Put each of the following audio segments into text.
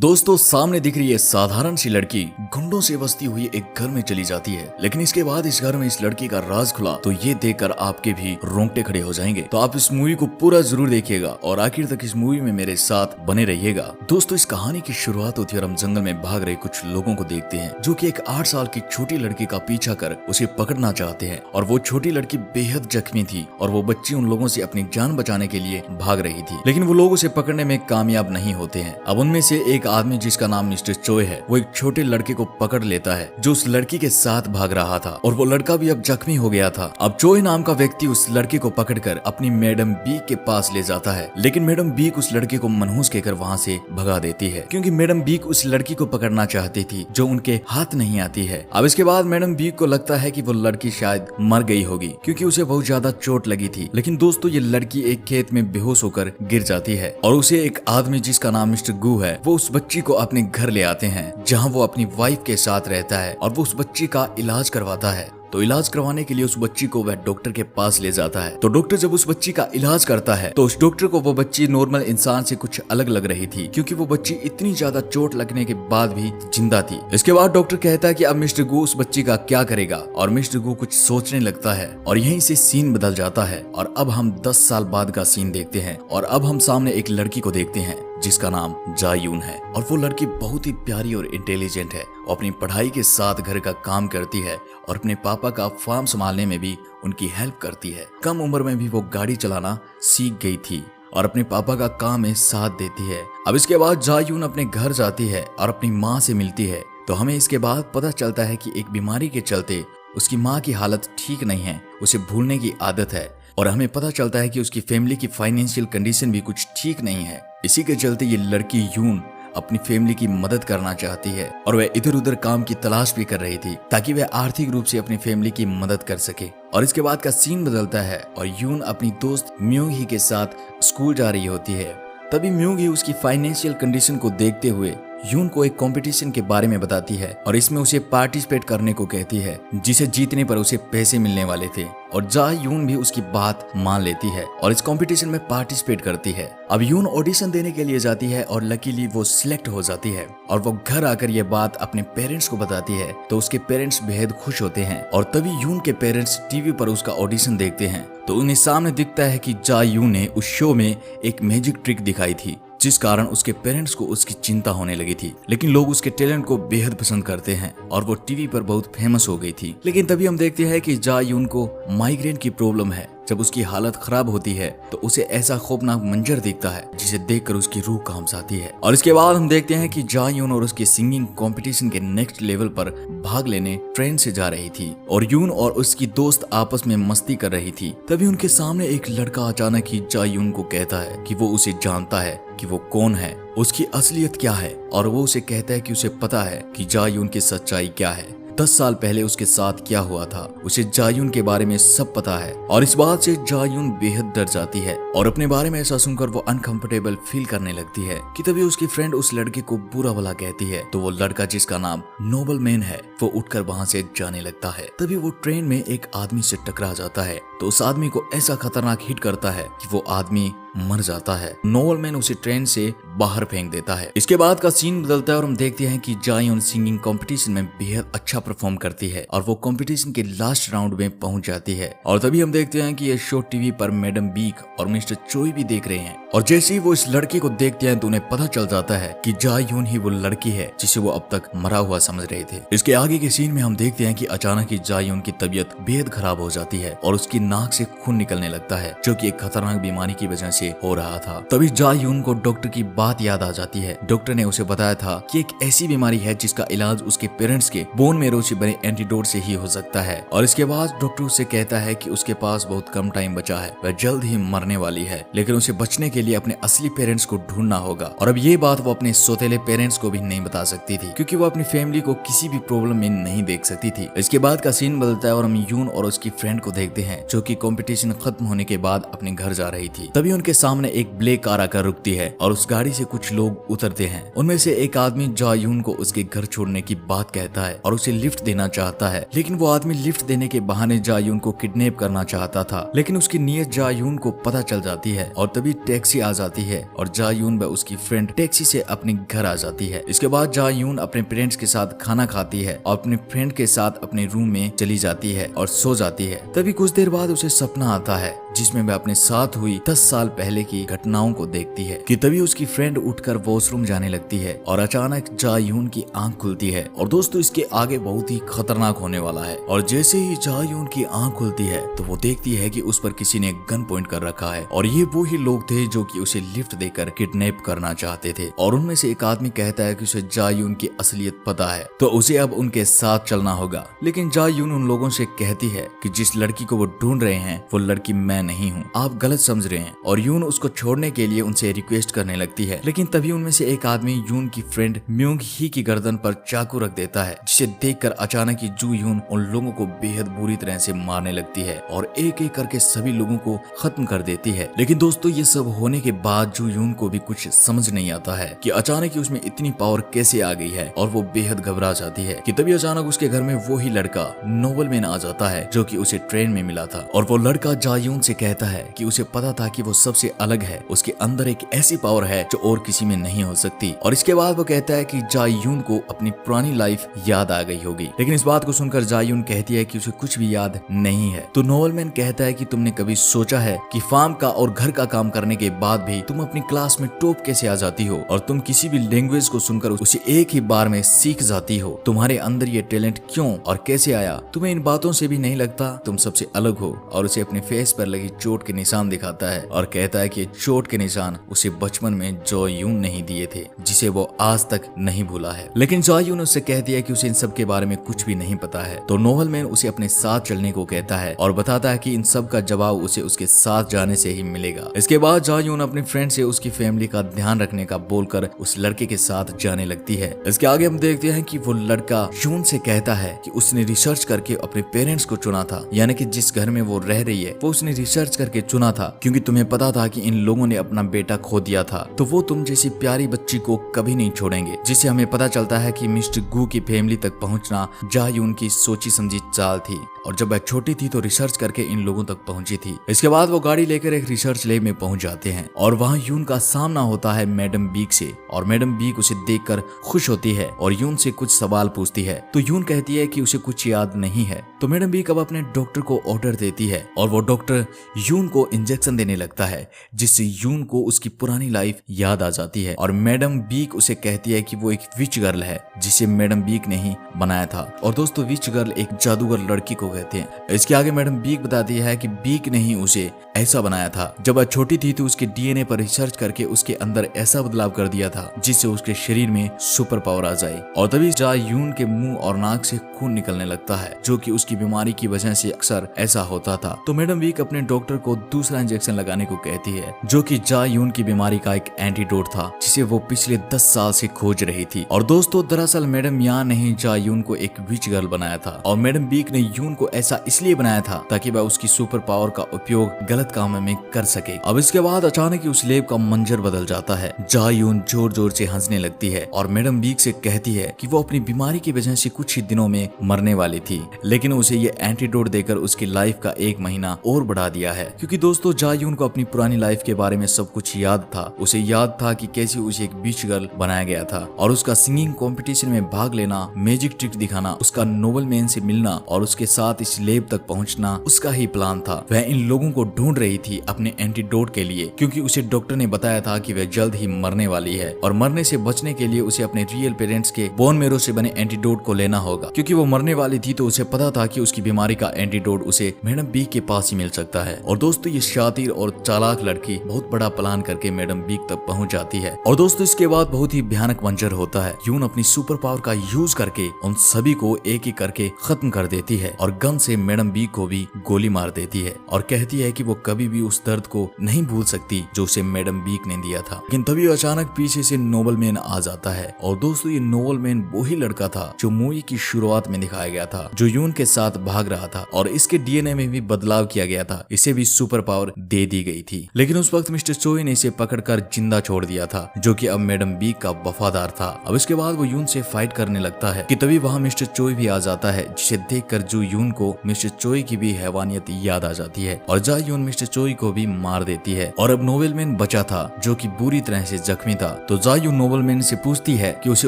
दोस्तों सामने दिख रही है साधारण सी लड़की गुंडों से बसती हुई एक घर में चली जाती है, लेकिन इसके बाद इस घर में इस लड़की का राज खुला तो ये देखकर आपके भी रोंगटे खड़े हो जाएंगे। तो आप इस मूवी को पूरा जरूर देखिएगा और आखिर तक इस मूवी में मेरे साथ बने रहिएगा। दोस्तों इस कहानी की शुरुआत होती है और हम जंगल में भाग रहे कुछ लोगों को देखते हैं जो कि एक 8 साल की छोटी लड़की का पीछा कर उसे पकड़ना चाहते हैं और वो छोटी लड़की बेहद जख्मी थी और वो बच्ची उन लोगों से अपनी जान बचाने के लिए भाग रही थी, लेकिन वो लोग उसे पकड़ने में कामयाब नहीं होते हैं। अब उनमें से एक आदमी जिसका नाम मिस्टर चोय है वो एक छोटे लड़के को पकड़ लेता है जो उस लड़की के साथ भाग रहा था और वो लड़का भी अब जख्मी हो गया था। अब चोय नाम का व्यक्ति उस लड़के को पकड़कर अपनी मैडम बी के पास ले जाता है, लेकिन मैडम बी उस लड़के को मनहूस कहकर वहाँ से भगा देती है क्योंकि मैडम बी उस लड़की को पकड़ना चाहती थी जो उनके हाथ नहीं आती है। अब इसके बाद मैडम बी को लगता है कि वो लड़की शायद मर गई होगी क्योंकि उसे बहुत ज्यादा चोट लगी थी, लेकिन दोस्तों ये लड़की एक खेत में बेहोश होकर गिर जाती है और उसे एक आदमी जिसका नाम मिस्टर गू है वो उस बच्ची को अपने घर ले आते हैं जहां वो अपनी वाइफ के साथ रहता है और वो उस बच्ची का इलाज करवाता है। तो इलाज करवाने के लिए उस बच्ची को वह डॉक्टर के पास ले जाता है। तो डॉक्टर जब उस बच्ची का इलाज करता है तो उस डॉक्टर को वो बच्ची नॉर्मल इंसान से कुछ अलग लग रही थी क्योंकि वो बच्ची इतनी ज्यादा चोट लगने के बाद भी जिंदा थी। इसके बाद डॉक्टर कहता है कि अब मिस्टर गू उस बच्ची का क्या करेगा और मिस्टर गू कुछ सोचने लगता है और यहीं से सीन बदल जाता है और अब हम 10 साल बाद का सीन देखते हैं और अब हम सामने एक लड़की को देखते हैं जिसका नाम जायून है और वो लड़की बहुत ही प्यारी और इंटेलिजेंट है। वो अपनी पढ़ाई के साथ घर का काम करती है और अपने पापा का फार्म संभालने में भी उनकी हेल्प करती है। कम उम्र में भी वो गाड़ी चलाना सीख गई थी और अपने पापा का काम में साथ देती है। अब इसके बाद जायून अपने घर जाती है और अपनी माँ से मिलती है। तो हमें इसके बाद पता चलता है कि एक बीमारी के चलते उसकी माँ की हालत ठीक नहीं है, उसे भूलने की आदत है और हमें पता चलता है कि उसकी फैमिली की फाइनेंशियल कंडीशन भी कुछ ठीक नहीं है। इसी के चलते ये लड़की यून अपनी फैमिली की मदद करना चाहती है और वह इधर उधर काम की तलाश भी कर रही थी ताकि वह आर्थिक रूप से अपनी फैमिली की मदद कर सके। और इसके बाद का सीन बदलता है और यून अपनी दोस्त म्यूंग ही के साथ स्कूल जा रही होती है। तभी म्यूंग ही उसकी फाइनेंशियल कंडीशन को देखते हुए यून को एक कंपटीशन के बारे में बताती है और इसमें उसे पार्टिसिपेट करने को कहती है जिसे जीतने पर उसे पैसे मिलने वाले थे और जा यून भी उसकी बात मान लेती है और इस कंपटीशन में पार्टिसिपेट करती है। अब यून ऑडिशन देने के लिए जाती है और लकीली वो सिलेक्ट हो जाती है और वो घर आकर ये बात अपने पेरेंट्स को बताती है तो उसके पेरेंट्स बेहद खुश होते हैं और तभी यून के पेरेंट्स टीवी पर उसका ऑडिशन देखते हैं तो उन्हें सामने दिखता है कि जा यून ने उस शो में एक मैजिक ट्रिक दिखाई थी जिस कारण उसके पेरेंट्स को उसकी चिंता होने लगी थी, लेकिन लोग उसके टैलेंट को बेहद पसंद करते हैं और वो टीवी पर बहुत फेमस हो गई थी। लेकिन तभी हम देखते हैं कि जा यून को माइग्रेन की प्रॉब्लम है। जब उसकी हालत खराब होती है तो उसे ऐसा खौफनाक मंजर दिखता है जिसे देखकर उसकी रूह कांप जाती है। और इसके बाद हम देखते हैं कि जा यून और उसके सिंगिंग कंपटीशन के नेक्स्ट लेवल पर भाग लेने ट्रेन से जा रही थी और यून और उसकी दोस्त आपस में मस्ती कर रही थी। तभी उनके सामने एक लड़का अचानक ही जा यून को कहता है कि वो उसे जानता है कि वो कौन है, उसकी असलियत क्या है और वो उसे कहता है कि उसे पता है कि जा यून की सच्चाई क्या है। 10 साल पहले उसके साथ क्या हुआ था उसे जायून के बारे में सब पता है और इस बात से जायून बेहद डर जाती है और अपने बारे में ऐसा सुनकर वो अनकंफर्टेबल फील करने लगती है कि तभी उसकी फ्रेंड उस लड़के को बुरा भला कहती है तो वो लड़का जिसका नाम नोबल मैन है वो उठकर वहाँ से जाने लगता है। तभी वो ट्रेन में एक आदमी से टकरा जाता है तो उस आदमी को ऐसा खतरनाक हिट करता है कि वो आदमी मर जाता है। नोबल मैन उसे ट्रेन से बाहर फेंक देता है। इसके बाद का सीन बदलता है और हम देखते हैं कि जायून सिंगिंग कंपटीशन में बेहद अच्छा परफॉर्म करती है और वो कंपटीशन के लास्ट राउंड में पहुंच जाती है और तभी हम देखते हैं कि ये शो टीवी पर मैडम बीक और मिस्टर चोई भी देख रहे हैं और जैसे ही वो इस लड़की को देखते हैं तो उन्हें पता चल जाता है कि जायून ही वो लड़की है जिसे वो अब तक मरा हुआ समझ रहे थे। इसके आगे के सीन में हम देखते हैं कि अचानक ही जायून की तबीयत बेहद खराब हो जाती है और उसकी नाक से खून निकलने लगता है जो कि एक खतरनाक बीमारी की वजह से हो रहा था। तभी जायून को डॉक्टर की बात याद आ जाती है। डॉक्टर ने उसे बताया था कि एक ऐसी बीमारी है जिसका इलाज उसके पेरेंट्स के बोन मैरो से बने एंटीडोट से ही हो सकता है और इसके बाद डॉक्टर उसे कहता है कि उसके पास बहुत कम टाइम बचा है, वह जल्द ही मरने वाली है, लेकिन उसे बचने के लिए अपने असली पेरेंट्स को ढूंढना होगा। और अब ये बात वो अपने सौतेले पेरेंट्स को भी नहीं बता सकती थी क्योंकि वो अपनी फैमिली को किसी भी प्रॉब्लम में नहीं देख सकती थी। इसके बाद का सीन बदलता है और हम यून और उसकी फ्रेंड को देखते हैं जो कि कंपटीशन खत्म होने के बाद अपने घर जा रही थी। तभी उनके सामने एक ब्लैक कार आकर रुकती है और उस गाड़ी से कुछ लोग उतरते हैं। उनमें से एक आदमी जा-यून को उसके घर छोड़ने की बात कहता है और उसे लिफ्ट देना चाहता है, लेकिन वो आदमी लिफ्ट देने के बहाने जा-यून को किडनैप करना चाहता था। लेकिन उसकी नीयत जा-यून को पता चल जाती है और तभी टैक्सी आ जाती है और जा-यून व उसकी फ्रेंड टैक्सी से अपने घर आ जाती है। इसके बाद जा-यून अपने पेरेंट्स के साथ खाना खाती है और अपने फ्रेंड के साथ अपने रूम में चली जाती है और सो जाती है। तभी कुछ देर बाद उसे सपना आता है जिसमें वह अपने साथ हुई 10 साल पहले की घटनाओं को देखती है कि तभी उसकी फ्रेंड उठकर वॉशरूम जाने लगती है और अचानक जा-यून की आंख खुलती है। और दोस्तों इसके आगे बहुत ही खतरनाक होने वाला है। और जैसे ही जा-यून की आंख खुलती है तो वो देखती है कि उस पर किसी ने गन पॉइंट कर रखा है और ये वो ही लोग थे जो कि उसे लिफ्ट देकर किडनैप करना चाहते थे। और उनमें से एक आदमी कहता है कि उसे जा-यून की असलियत पता है तो उसे अब उनके साथ चलना होगा। लेकिन जा-यून उन लोगों से कहती है कि जिस लड़की को वो ढूंढ रहे हैं वो लड़की मैं नहीं हूँ, आप गलत समझ रहे हैं। और यून उसको छोड़ने के लिए उनसे रिक्वेस्ट करने लगती है। लेकिन तभी उनमें से एक आदमी यून की फ्रेंड म्योंग ही की गर्दन पर चाकू रख देता है, जिसे देखकर अचानक ही जू यून उन लोगों को बेहद बुरी तरह से मारने लगती है और एक एक करके सभी लोगों को खत्म कर देती है। लेकिन दोस्तों ये सब होने के बाद जू यून को भी कुछ समझ नहीं आता है कि अचानक ही उसमें इतनी पावर कैसे आ गई है और वो बेहद घबरा जाती है कि तभी अचानक उसके घर में वो ही लड़का नोबलमैन आ जाता है जो कि उसे ट्रेन में मिला था। और वो लड़का जा-यून से कहता है कि उसे पता था कि वो सबसे अलग है, उसके अंदर एक ऐसी पावर है जो और किसी में नहीं हो सकती। और इसके बाद वो कहता है कि जा-यून को अपनी पुरानी लाइफ याद आ गई होगी। लेकिन इस बात को सुनकर जा-यून कहती है कि उसे कुछ भी याद नहीं है। तो नोबलमैन कहता है कि तुमने कभी सोचा है कि फार्म का और घर का काम करने के बाद भी तुम अपनी क्लास में टॉप कैसे आ जाती हो और तुम किसी भी लैंग्वेज को सुनकर उसे एक ही बार में सीख जाती हो। तुम्हारे अंदर ये टैलेंट क्यों और कैसे आया? तुम्हें इन बातों से भी नहीं लगता तुम सबसे अलग हो? और उसे अपने फेस पर लगी चोट के निशान दिखाता है और कहता है कि चोट के निशान उसे बचपन में जा-यून नहीं दिए थे, जिसे वो आज तक नहीं भूला है। लेकिन जा-यून उससे कहती है कि उसे इन सब के बारे में कुछ भी नहीं पता है। तो नोबलमैन उसे अपने साथ चलने को कहता है और बताता है कि इन सब का जवाब उसे उसके साथ जाने से ही मिलेगा। इसके बाद जा-यून अपने फ्रेंड से उसकी फैमिली का ध्यान रखने का बोलकर उस लड़के के साथ जाने लगती है। इसके आगे हम देखते हैं कि वो लड़का यून से कहता है कि उसने रिसर्च करके अपने पेरेंट्स को चुना था, यानी कि जिस घर में वो रह रही है वो उसने रिसर्च करके चुना था क्योंकि तुम्हें पता था कि इन लोगों ने अपना बेटा खो दिया था, तो वो तुम जैसी प्यारी बच्ची को कभी नहीं छोड़ेंगे। जिससे हमें पता चलता है कि मिस्टर गू की फैमिली तक पहुंचना जा-यून की सोची समझी चाल थी और जब वह छोटी थी तो रिसर्च करके इन लोगों तक पहुंची थी। इसके बाद वो गाड़ी लेकर एक रिसर्च लैब में पहुंच जाते हैं और वहाँ यून का सामना होता है मैडम बीक से। और मैडम बीक उसे देखकर खुश होती है और यून से कुछ सवाल पूछती है। तो यून कहती है कि उसे कुछ याद नहीं है। तो मैडम बीक अब अपने डॉक्टर को ऑर्डर देती है और वो डॉक्टर यून को इंजेक्शन देने लगता है, जिससे यून को उसकी पुरानी लाइफ याद आ जाती है। और मैडम बीक उसे कहती है कि वो एक विच गर्ल है जिसे मैडम बीक ने ही बनाया था। और दोस्तों विच गर्ल एक जादूगर लड़की को कहते हैं। इसके आगे मैडम बीक बताती है कि बीक ने ही उसे ऐसा बनाया था। जब वह छोटी थी तो उसके डीएनए पर रिसर्च करके उसके अंदर ऐसा बदलाव कर दिया था जिससे उसके शरीर में सुपर पावर आ जाए। और तभी जा-यून के मुंह और नाक से खून निकलने लगता है, जो कि उसकी बीमारी की वजह से अक्सर ऐसा होता था। तो मैडम बीक अपने डॉक्टर को दूसरा इंजेक्शन लगाने को कहती है, जो कि जा-यून की बीमारी का एक एंटीडोट था जिसे वो पिछले 10 साल से खोज रही थी। और दोस्तों दरअसल मैडम यान ने जा-यून को एक विच गर्ल बनाया था और मैडम बीक ने यून को ऐसा इसलिए बनाया था ताकि वह उसकी सुपर पावर का उपयोग गलत काम में कर सके। अब इसके बाद अचानक ही उस लैब का मंजर बदल जाता है। जा-यून जोर जोर से हंसने लगती है और मैडम बीक से कहती है कि वो अपनी बीमारी की वजह से कुछ ही दिनों में मरने वाली थी, लेकिन उसे ये एंटीडोट देकर उसकी लाइफ का 1 महीना और बढ़ा दिया है। क्योंकि दोस्तों जा-यून को अपनी पुरानी लाइफ के बारे में सब कुछ याद था। उसे याद था कि कैसे उसे एक बीच गर्ल बनाया गया था और उसका सिंगिंग कंपटीशन में भाग लेना, मैजिक ट्रिक दिखाना, उसका नोबलमैन से मिलना और उसके साथ इस लैब तक पहुंचना उसका ही प्लान था। वह इन लोगों को ढूंढ रही थी अपने एंटीडोट के लिए, क्योंकि उसे डॉक्टर ने बताया था कि वह जल्द ही मरने वाली है और मरने से बचने के लिए उसे अपने रियल पेरेंट्स के बोन मेरो से बने एंटीडोट को लेना होगा। क्योंकि वो मरने वाली थी तो उसे पता था कि उसकी बीमारी का एंटीडोट उसे मैडम बीक के पास ही मिल सकता है। और दोस्तों ये शातिर और चालाक लड़की बहुत बड़ा प्लान करके मैडम बीक तक पहुंच जाती है। और दोस्तों इसके बाद बहुत ही भयानक मंजर होता है। यून अपनी सुपर पावर का यूज करके उन सभी को एक एक करके खत्म कर देती है और गन से मैडम बीक को भी गोली मार देती है और कहती है कि वो कभी भी उस दर्द को नहीं भूल सकती जो उसे मैडम बीक ने दिया था। लेकिन तभी अचानक पीछे से नोबलमैन आ जाता है। और दोस्तों ये नोबलमैन वो ही लड़का था जो मूवी की शुरुआत में दिखाया गया था, जो यून के साथ भाग रहा था और इसके डीएनए में भी बदलाव किया गया था, इसे भी सुपर पावर दे दी गई थी। लेकिन उस वक्त मिस्टर चोई ने इसे पकड़कर जिंदा छोड़ दिया था, जो कि अब मैडम बी का वफादार था। अब इसके बाद वो यून से फाइट करने लगता है कि तभी वहाँ मिस्टर चोई भी आ जाता है, जिसे देखकर जू यून को मिस्टर चोई की भी हैवानियत याद आ जाती है और जा यून मिस्टर चोई को भी मार देती है। और अब नोबलमैन बचा था, जो कि बुरी तरह से जख्मी था। तो जा यून नोबलमैन से पूछती है कि उसे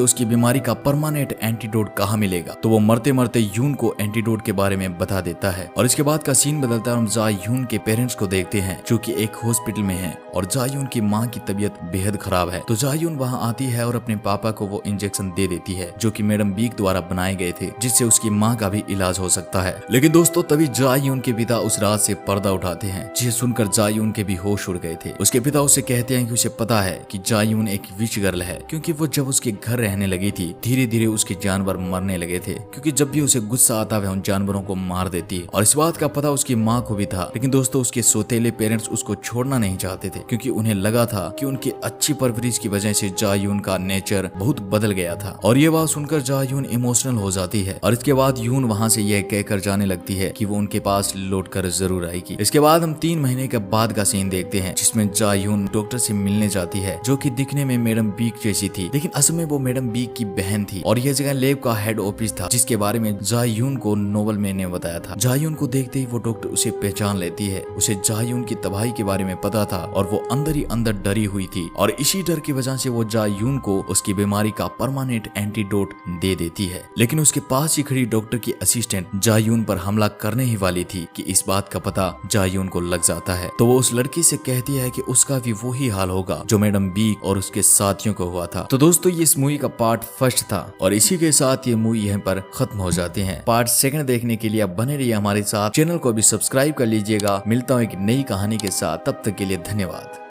उसकी बीमारी का परमानेंट एंटीडोट कहाँ मिलेगा। तो वो मरते मरते यून को एंटीडोट के बारे में बता देता है। और इसके बाद का सीन बदलता है, हम जा यून के पेरेंट्स को देखते हैं जो कि एक हॉस्पिटल में हैं और जा यून की माँ की तबीयत बेहद खराब है। तो जा यून वहाँ आती है और अपने पापा को वो इंजेक्शन दे देती है, जो कि मैडम बीक द्वारा बनाए गए थे, जिससे उसकी माँ का भी इलाज हो सकता है। लेकिन दोस्तों तभी जा यून के पिता उस रात से पर्दा उठाते हैं, जिसे सुनकर जा यून के भी होश उड़ गए थे। उसके पिता उससे कहते हैं कि उसे पता है कि जा यून एक विच गर्ल है, क्योंकि वो जब उसके घर रहने लगी थी धीरे धीरे उसके जानवर मरने लगे थे, क्योंकि जब भी उसे गुस्सा आता वह उन जानवरों को मार देती। और इस बात का पता उसकी माँ को भी था, लेकिन दोस्तों उसके सौतेले पेरेंट्स उसको छोड़ना नहीं चाहते थे, क्योंकि उन्हें लगा था कि उनकी अच्छी परवरिश की वजह से जा यून का नेचर बहुत बदल गया था। और ये बात सुनकर जा यून इमोशनल हो जाती है और इसके बाद यून वहाँ से यह कहकर जाने लगती है कि वो उनके पास लौट कर जरूर आएगी। इसके बाद हम 3 महीने के बाद का सीन देखते हैं, जिसमें जा यून डॉक्टर से मिलने जाती है, जो कि दिखने में मैडम बीक जैसी थी, लेकिन असल में वो मैडम बीक की बहन थी। और यह जगह लैब का हेड ऑफिस था, जिसके बारे में जा यून को नोबलमैन ने बताया था। जा यून को देखते ही वो डॉक्टर उसे पहचान लेती है। उसे जा यून की तबाही के बारे में पता था और वो अंदर ही अंदर डरी हुई थी, और इसी डर की वजह से वो जा यून को उसकी बीमारी का परमानेंट एंटीडोट दे देती है। लेकिन उसके पास ही खड़ी डॉक्टर की असिस्टेंट जा यून पर हमला करने ही वाली थी कि इस बात का पता जा यून को लग जाता है। तो वो उस लड़की से कहती है कि उसका भी वही हाल होगा जो मैडम बीक और उसके साथियों को हुआ था। तो दोस्तों ये इस मूवी का पार्ट फर्स्ट था और इसी के साथ ये मूवी यहाँ पर खत्म हो जाती है। पार्ट सेकंड देखने के लिए आप बने रहिए हमारे साथ, चैनल को भी सब्सक्राइब कर लीजिएगा। मिलता हूँ एक नई कहानी के साथ, तब तक के लिए धन्यवाद।